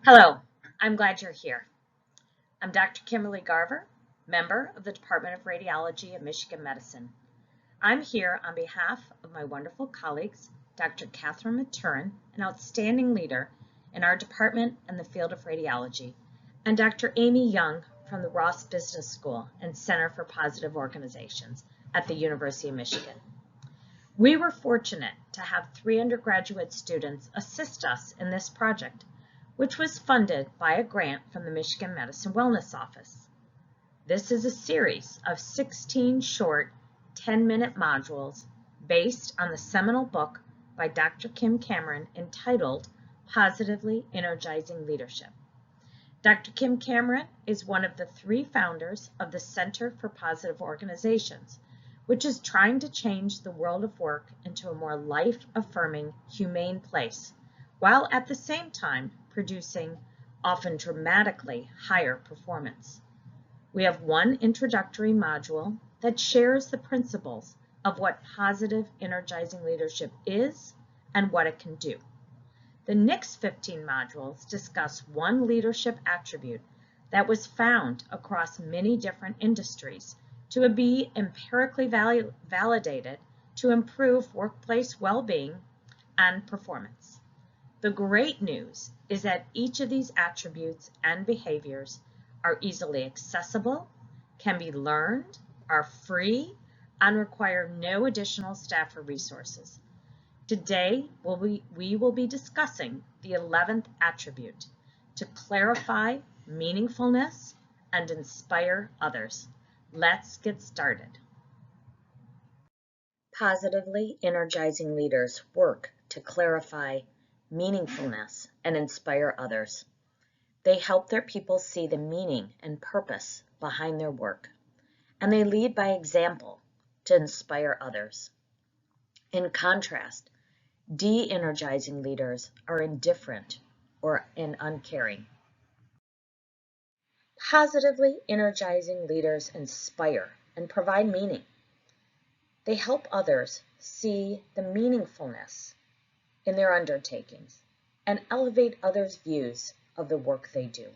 Hello, I'm glad you're here. I'm Dr. Kimberly Garver, member of the Department of Radiology at Michigan Medicine. I'm here on behalf of my wonderful colleagues, Dr. Catherine Maturin, an outstanding leader in our department and the field of radiology, and Dr. Amy Young from the Ross Business School and Center for Positive Organizations at the University of Michigan. We were fortunate to have 3 undergraduate students assist us in this project, which was funded by a grant from the Michigan Medicine Wellness Office. This is a series of 16 short 10-minute modules based on the seminal book by Dr. Kim Cameron entitled Positively Energizing Leadership. Dr. Kim Cameron is one of the 3 founders of the Center for Positive Organizations, which is trying to change the world of work into a more life-affirming, humane place, while at the same time producing often dramatically higher performance. We have one introductory module that shares the principles of what positive energizing leadership is and what it can do. The next 15 modules discuss one leadership attribute that was found across many different industries to be empirically validated to improve workplace well-being and performance. The great news is that each of these attributes and behaviors are easily accessible, can be learned, are free, and require no additional staff or resources. Today, we will be discussing the 11th attribute, to clarify meaningfulness and inspire others. Let's get started. Positively energizing leaders work to clarify meaningfulness and inspire others. They help their people see the meaning and purpose behind their work, and they lead by example to inspire others. In contrast, de-energizing leaders are indifferent or uncaring. Positively energizing leaders inspire and provide meaning. They help others see the meaningfulness in their undertakings and elevate others' views of the work they do.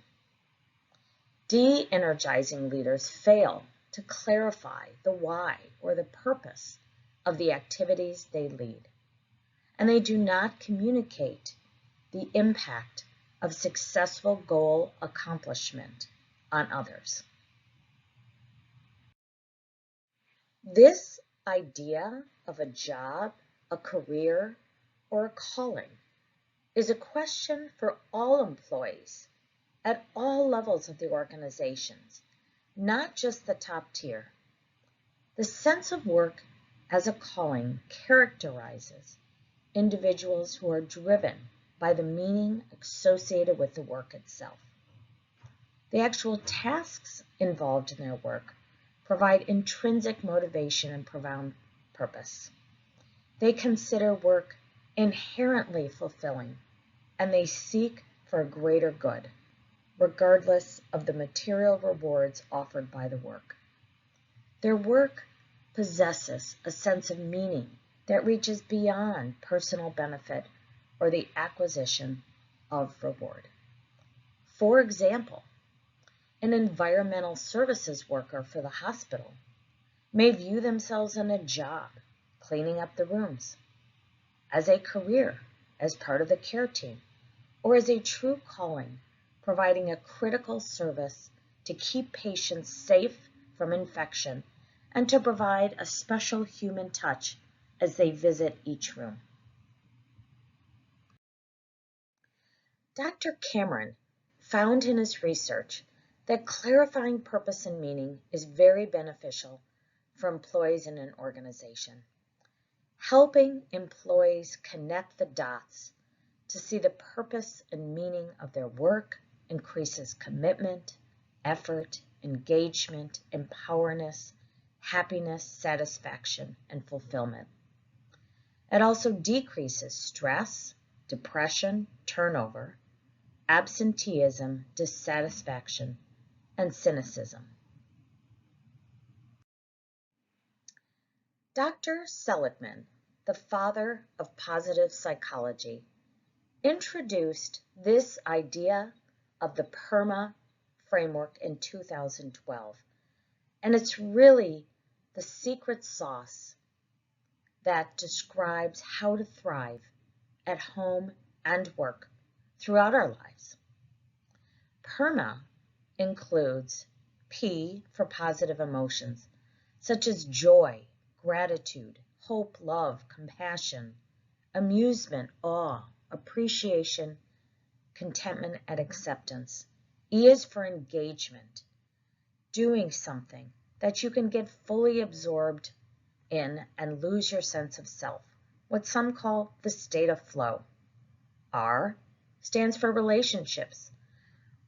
De-energizing leaders fail to clarify the why or the purpose of the activities they lead, and they do not communicate the impact of successful goal accomplishment on others. This idea of a job, a career, or a calling is a question for all employees at all levels of the organizations, not just the top tier. The sense of work as a calling characterizes individuals who are driven by the meaning associated with the work itself. The actual tasks involved in their work provide intrinsic motivation and profound purpose. They consider work inherently fulfilling, and they seek for a greater good, regardless of the material rewards offered by the work. Their work possesses a sense of meaning that reaches beyond personal benefit or the acquisition of reward. For example, an environmental services worker for the hospital may view themselves in a job cleaning up the rooms, as a career as part of the care team, or as a true calling providing a critical service to keep patients safe from infection and to provide a special human touch as they visit each room. Dr. Cameron found in his research that clarifying purpose and meaning is very beneficial for employees in an organization. Helping employees connect the dots to see the purpose and meaning of their work increases commitment, effort, engagement, empowerment, happiness, satisfaction, and fulfillment. It also decreases stress, depression, turnover, absenteeism, dissatisfaction, and cynicism. Dr. Seligman, the father of positive psychology, introduced this idea of the PERMA framework in 2012. And it's really the secret sauce that describes how to thrive at home and work throughout our lives. PERMA includes P for positive emotions, such as joy, gratitude, hope, love, compassion, amusement, awe, appreciation, contentment, and acceptance. E is for engagement, doing something that you can get fully absorbed in and lose your sense of self, what some call the state of flow. R stands for relationships,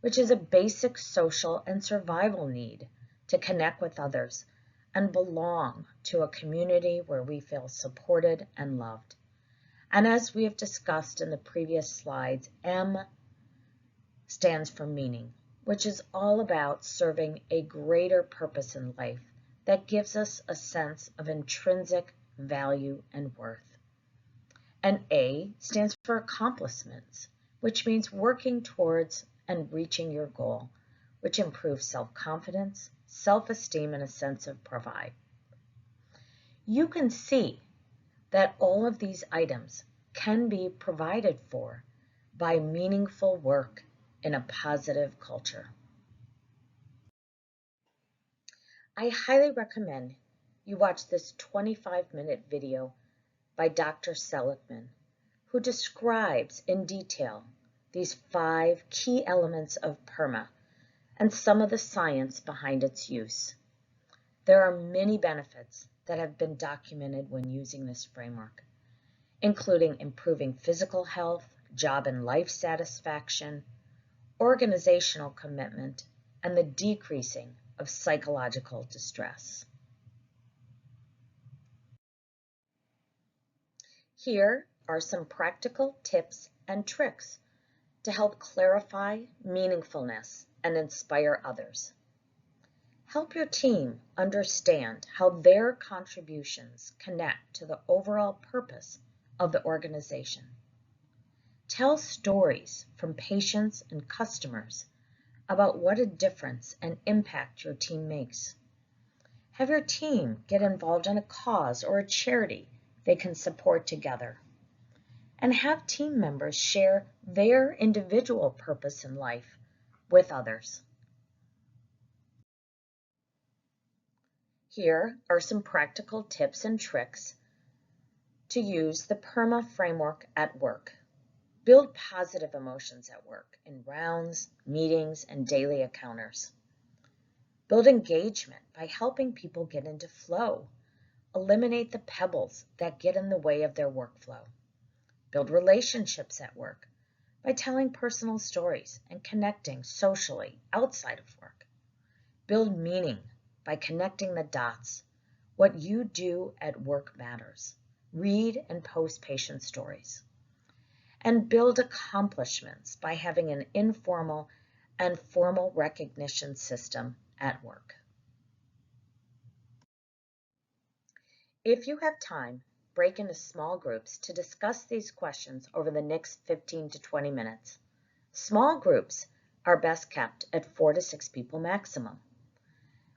which is a basic social and survival need to connect with others and belong to a community where we feel supported and loved. And as we have discussed in the previous slides, M stands for meaning, which is all about serving a greater purpose in life that gives us a sense of intrinsic value and worth. And A stands for accomplishments, which means working towards and reaching your goal, which improves self-confidence, self-esteem, and a sense of pride. You can see that all of these items can be provided for by meaningful work in a positive culture. I highly recommend you watch this 25-minute video by Dr. Seligman, who describes in detail these 5 key elements of PERMA and some of the science behind its use. There are many benefits that have been documented when using this framework, including improving physical health, job and life satisfaction, organizational commitment, and the decreasing of psychological distress. Here are some practical tips and tricks to help clarify meaningfulness and inspire others. Help your team understand how their contributions connect to the overall purpose of the organization. Tell stories from patients and customers about what a difference and impact your team makes. Have your team get involved in a cause or a charity they can support together. And have team members share their individual purpose in life with others. Here are some practical tips and tricks to use the PERMA framework at work. Build positive emotions at work in rounds, meetings, and daily encounters. Build engagement by helping people get into flow. Eliminate the pebbles that get in the way of their workflow. Build relationships at work by telling personal stories and connecting socially outside of work. Build meaning by connecting the dots. What you do at work matters. Read and post patient stories. And build accomplishments by having an informal and formal recognition system at work. If you have time, break into small groups to discuss these questions over the next 15 to 20 minutes. Small groups are best kept at 4 to 6 people maximum.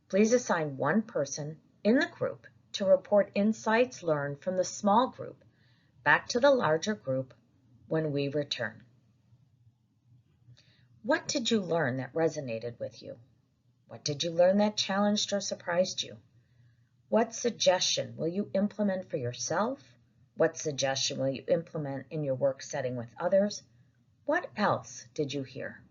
Please assign one person in the group to report insights learned from the small group back to the larger group when we return. What did you learn that resonated with you? What did you learn that challenged or surprised you? What suggestion will you implement for yourself? What suggestion will you implement in your work setting with others? What else did you hear?